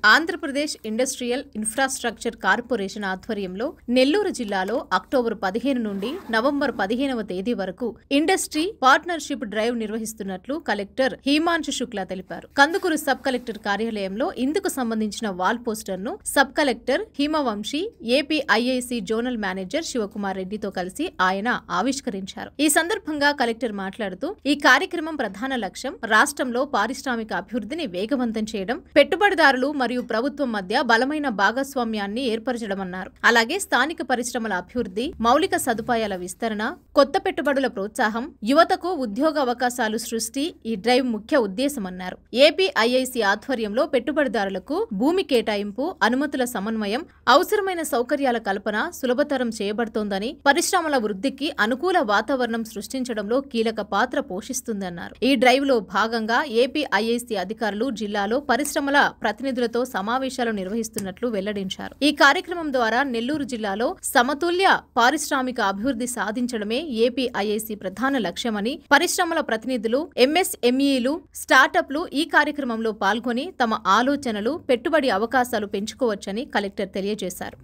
Andhra Pradesh industrial infrastructure corporation ఆధ్వర్యంలో నెల్లూరు జిల్లాలో October 15 నుండి నవంబర్ 15వ తేదీ వరకు ఇండస్ట్రీ పార్ట్నర్షిప్ డ్రైవ్ నిర్వహిస్తున్నట్లు కలెక్టర్ హిమాంశు శుక్లా తెలిపారు. కందుకూరు సబ్ కలెక్టర్ కార్యాలయంలో ఇందుకు సంబంధించిన వాల్ పోస్టర్ ను sub collector Himavamshi, AP IIC zonal manager Shivakumar రెడ్డితో కలిసి ఆయన ఆవిష్కరించారు. ఈ సందర్భంగా కలెక్టర్ మాట్లాడుతూ ఈ కార్యక్రమం ప్రధాన లక్ష్యం రాష్ట్రంలో పారిశ్రామిక అభివృద్ధిని వేగవంతం చేయడం, పెట్టుబడిదారులు మరియు ప్రభుత్వం మధ్య బలమైన భాగస్వామ్యాన్ని ఏర్పరచడమన్నారు. అలాగే స్థానిక పరిశ్రమల అభివృద్ధి, మౌలిక సదుపాయాల విస్తరణ, కొత్త పెట్టుబడుల ప్రోత్సాహం, యువతకు ఉద్యోగ అవకాశాలు సృష్టి ఈ డ్రైవ్ ముఖ్య ఉద్దేశమన్నారు. ఏపీ ఐఐసి ఆధ్వర్యంలో పెట్టుబడిదారులకు భూమి కేటాయింపు, అనుమతుల సమన్వయం, అవసరమైన సౌకర్యాల కల్పన సులభతరం చేయబడుతోందని, పరిశ్రమల వృద్ధికి అనుకూల వాతావరణం సృష్టించడంలో కీలక పాత్ర పోషిస్తుందన్నారు. ఈ డ్రైవ్ లో భాగంగా ఏపీ ఐఐసి అధికారులు జిల్లాలో పరిశ్రమల ప్రతినిధులతో సమావేశాలు నిర్వహిస్తున్నట్లు వెల్లడించారు. ఈ కార్యక్రమం ద్వారా నెల్లూరు జిల్లాలో సమతుల్య పారిశ్రామిక అభివృద్ధి సాధించడమే ఏపీ ఐఐసి ప్రధాన లక్ష్యమని, పరిశ్రమల ప్రతినిధులు, ఎంఎస్ఎంఈలు, స్టార్టప్లు ఈ కార్యక్రమంలో పాల్గొని తమ ఆలోచనలు, పెట్టుబడి అవకాశాలు పెంచుకోవచ్చని కలెక్టర్ తెలియజేశారు.